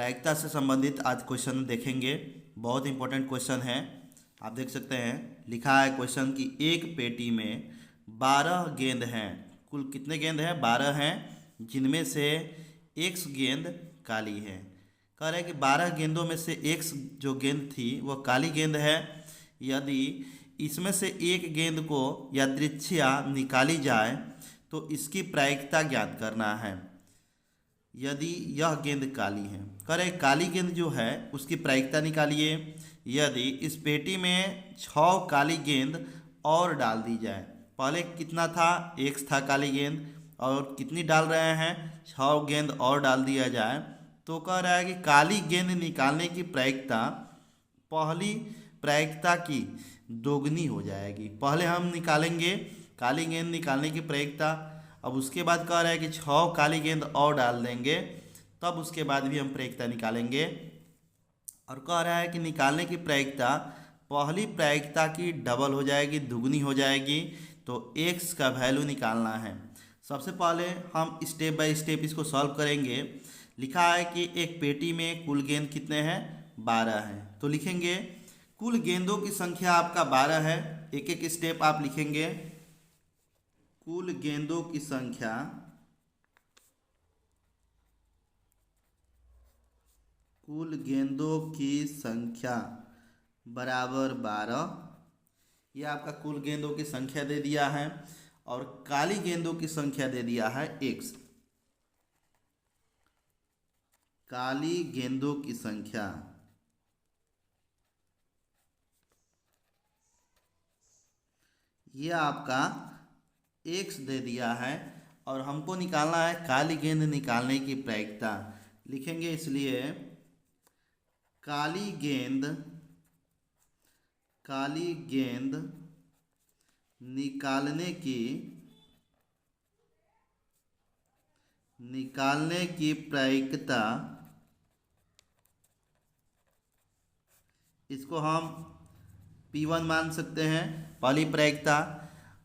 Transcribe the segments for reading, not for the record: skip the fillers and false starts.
प्रायिकता से संबंधित आज क्वेश्चन देखेंगे। बहुत इंपॉर्टेंट क्वेश्चन है। आप देख सकते हैं, लिखा है क्वेश्चन कि एक पेटी में 12 गेंद हैं। कुल कितने गेंद हैं? 12 हैं, जिनमें से एक गेंद काली है। कह रहे हैं कि 12 गेंदों में से एक जो गेंद थी वह काली गेंद है। यदि इसमें से एक गेंद को यादृच्छिया निकाली जाए तो इसकी प्रायिकता ज्ञात करना है। यदि यह गेंद काली है, करें काली गेंद जो है उसकी प्रायिकता निकालिए। यदि इस पेटी में 6 काली गेंद और डाल दी जाए, पहले कितना था? एक था काली गेंद, और कितनी डाल रहे हैं? 6 गेंद और डाल दिया जाए तो कह रहा है कि काली गेंद निकालने की प्रायिकता पहली प्रायिकता की दोगुनी हो जाएगी। पहले हम निकालेंगे काली गेंद निकालने की प्रायिकता, अब उसके बाद कह रहा है कि 6 काली गेंद और डाल देंगे, तब उसके बाद भी हम प्रायिकता निकालेंगे। और कह रहा है कि निकालने की प्रायिकता पहली प्रायिकता की डबल हो जाएगी, दुगनी हो जाएगी। तो x का वैल्यू निकालना है। सबसे पहले हम स्टेप बाय स्टेप इसको सॉल्व करेंगे। लिखा है कि एक पेटी में कुल गेंद कितने हैं? 12 हैं। तो लिखेंगे कुल गेंदों की संख्या आपका 12 है। एक एक स्टेप आप लिखेंगे। कुल गेंदों की संख्या बराबर 12। यह आपका कुल गेंदों की संख्या दे दिया है, और काली गेंदों की संख्या दे दिया है x। काली गेंदों की संख्या यह आपका x दे दिया है, और हमको निकालना है काली गेंद निकालने की प्रायिकता। लिखेंगे इसलिए काली गेंद निकालने की प्रायिकता, इसको हम P1 मान सकते हैं। पहली प्रायिकता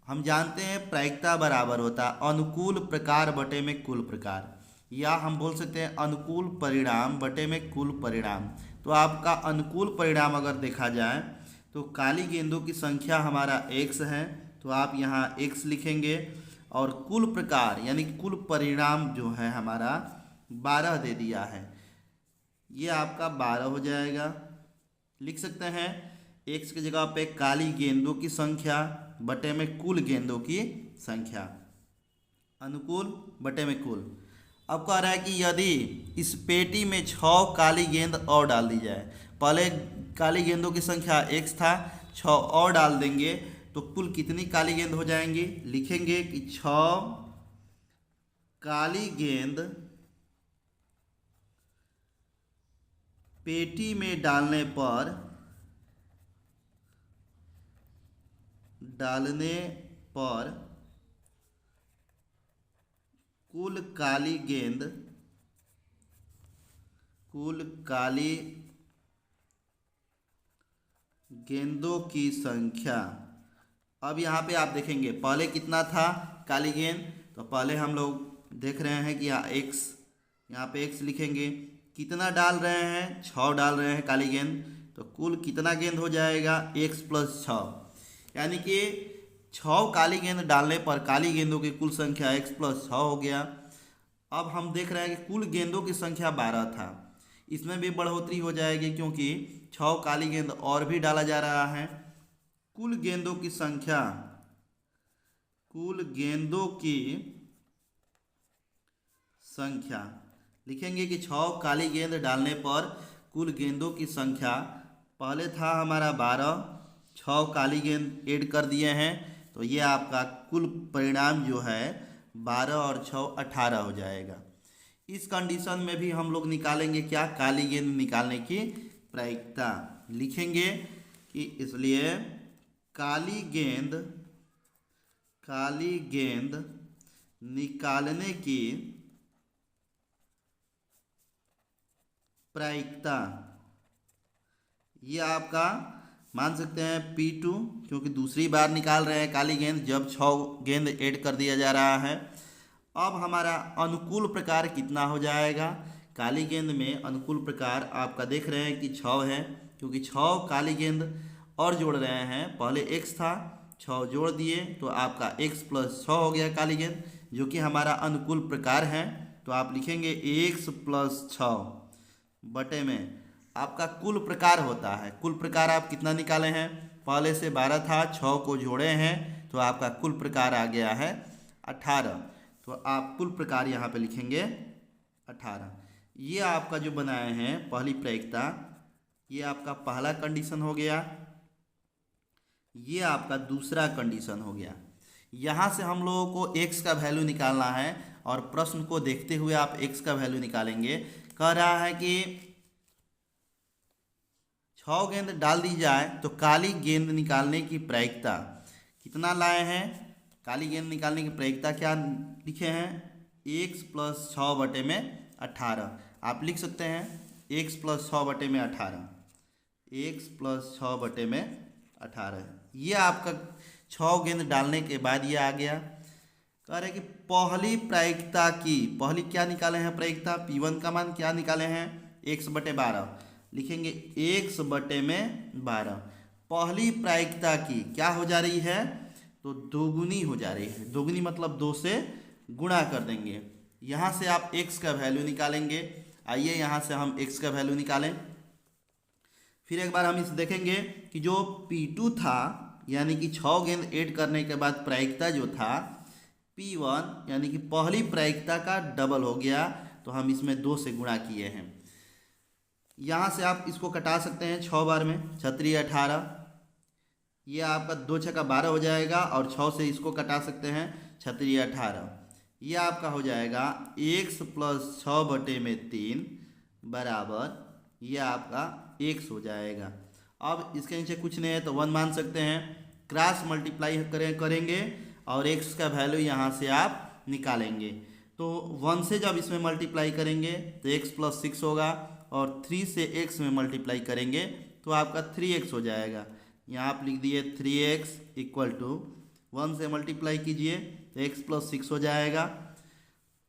हम जानते हैं, प्रायिकता बराबर होता है अनुकूल प्रकार बटे में कुल प्रकार, या हम बोल सकते हैं अनुकूल परिणाम बटे में कुल परिणाम। तो आपका अनुकूल परिणाम अगर देखा जाए तो काली गेंदों की संख्या हमारा x है, तो आप यहाँ x लिखेंगे, और कुल प्रकार यानी कुल परिणाम जो है हमारा 12 दे दिया है। ये आपका 12 हो जाएगा। लिख सकते हैं x की जगह पे काली गेंदों की संख्या बटे में कुल गेंदों की संख्या, अनुकूल बटे में कुल। अब कह रहा है कि यदि इस पेटी में 6 काली गेंद और डाल दी जाए, पहले काली गेंदों की संख्या x था, 6 और डाल देंगे तो कुल कितनी काली गेंद हो जाएंगी? लिखेंगे कि 6 काली गेंद पेटी में डालने पर कुल काली गेंदों की संख्या। अब यहाँ पे आप देखेंगे पहले कितना था काली गेंद, तो पहले हम लोग देख रहे हैं कि यहाँ पे x लिखेंगे। कितना डाल रहे हैं? 6 डाल रहे हैं काली गेंद, तो कुल कितना गेंद हो जाएगा? x + 6, यानी कि 6 काली गेंद डालने पर काली गेंदों की कुल संख्या x + 6 हो गया। अब हम देख रहे हैं कि कुल गेंदों की संख्या 12 था, इसमें भी बढ़ोतरी हो जाएगी क्योंकि 6 काली गेंद और भी डाला जा रहा है। कुल गेंदों की संख्या लिखेंगे कि 6 काली गेंद डालने पर कुल गेंदों की संख्या, पहले था हमारा 12, 6 काली गेंद ऐड कर दिए हैं, तो ये आपका कुल परिणाम जो है 12 और 6 18 हो जाएगा। इस कंडीशन में भी हम लोग निकालेंगे क्या? काली गेंद निकालने की प्रायिकता। लिखेंगे कि इसलिए काली गेंद निकालने की प्रायिकता, ये आपका मान सकते हैं P2, क्योंकि दूसरी बार निकाल रहे हैं काली गेंद जब 6 गेंद ऐड कर दिया जा रहा है। अब हमारा अनुकूल प्रकार कितना हो जाएगा? काली गेंद में अनुकूल प्रकार आपका देख रहे हैं कि 6 है, क्योंकि 6 काली गेंद और जोड़ रहे हैं। पहले x था, 6 जोड़ दिए तो आपका x + 6 हो गया काली गेंद, जो कि हमारा अनुकूल प्रकार है। तो आप लिखेंगे x + 6 बटे में आपका कुल प्रकार होता है। कुल प्रकार आप कितना निकाले हैं, पहले से 12 था, 6 को जोड़े हैं तो आपका कुल प्रकार आ गया है 18। तो आप कुल प्रकार यहाँ पे लिखेंगे 18। ये आपका जो बनाए हैं पहली प्रायिकता, ये आपका पहला कंडीशन हो गया, ये आपका दूसरा कंडीशन हो गया। यहाँ से हम लोगों को x का वैल्यू निकालना है और प्रश्न को देखते हुए आप x का वैल्यू निकालेंगे। कह रहा है कि 6 गेंद डाल दी जाए तो काली गेंद निकालने की प्रायिकता कितना लाए हैं। काली गेंद निकालने की प्रायिकता क्या लिखे हैं, x + 6 बटे में 18। आप लिख सकते हैं x + 6 बटे में 18, x + 6 बटे में 18। ये आपका 6 गेंद डालने के बाद ये आ गया। कह रहे कि पहली प्रायिकता की, पहली क्या निकाले हैं प्रायिकता, P1 का मान क्या निकाले हैं, x बटे 12। लिखेंगे x बटे में 12। पहली प्रायिकता की क्या हो जा रही है, तो दोगुनी हो जा रही है। दोगुनी मतलब 2 से गुणा कर देंगे। यहाँ से आप x का वैल्यू निकालेंगे। आइए यहाँ से हम x का वैल्यू निकालें। फिर एक बार हम इसे देखेंगे कि जो P2 था, यानी कि 6 गेंद ऐड करने के बाद प्रायिकता जो था P1, यानी कि पहली प्रायिकता का डबल हो गया, तो हम इसमें 2 से गुणा किए हैं। यहाँ से आप इसको कटा सकते हैं 6 बार में, 6 × 18, ये आपका 2 × 6 = 12 हो जाएगा, और 6 से इसको कटा सकते हैं 6 × 18, ये आपका हो जाएगा x + 6 बटे में 3 बराबर, ये आपका x हो जाएगा। अब इसके नीचे कुछ नहीं है तो 1 मान सकते हैं। क्रॉस मल्टीप्लाई करेंगे और x का वैल्यू यहाँ से आप निकालेंगे। तो 1 से जब इसमें मल्टीप्लाई करेंगे तो x + 6 होगा, और 3 से x में मल्टीप्लाई करेंगे तो आपका 3x हो जाएगा। यहाँ आप लिख दिए 3x = 1 से मल्टीप्लाई कीजिए तो x + 6 हो जाएगा।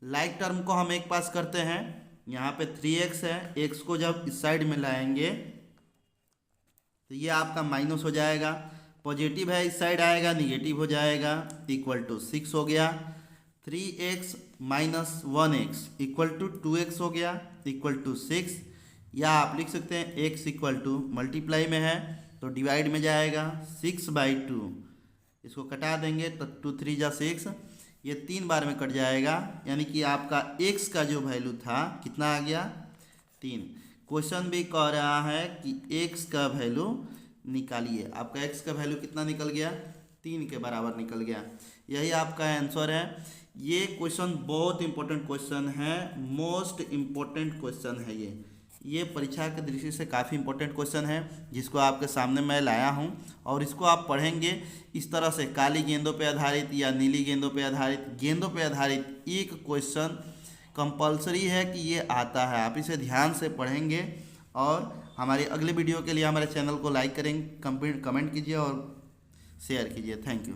लाइक टर्म को हम एक पास करते हैं, यहाँ पे 3x है, x को जब इस साइड में लाएंगे तो ये आपका माइनस हो जाएगा। पॉजिटिव है इस साइड आएगा, निगेटिव हो जाएगा, = 6 हो गया। 3x - 1x = 2x हो गया, = 6। या आप लिख सकते हैं x = मल्टीप्लाई में है तो डिवाइड में जाएगा, 6/2। इसको कटा देंगे तो 2 × 3 = 6, ये 3 बार में कट जाएगा, यानी कि आपका x का जो वैल्यू था कितना आ गया, 3। क्वेश्चन भी कह रहा है कि x का वैल्यू निकालिए। आपका x का वैल्यू कितना निकल गया, 3 के बराबर निकल गया। यही आपका आंसर है। ये क्वेश्चन बहुत इंपॉर्टेंट क्वेश्चन है, मोस्ट इम्पोर्टेंट क्वेश्चन है ये परीक्षा के दृष्टि से काफ़ी इंपॉर्टेंट क्वेश्चन है, जिसको आपके सामने मैं लाया हूं। और इसको आप पढ़ेंगे इस तरह से, काली गेंदों पे आधारित या नीली गेंदों पे आधारित एक क्वेश्चन कंपलसरी है कि ये आता है। आप इसे ध्यान से पढ़ेंगे और हमारे अगले वीडियो के लिए हमारे चैनल को लाइक करेंगे, कमेंट कीजिए और शेयर कीजिए। Thank you.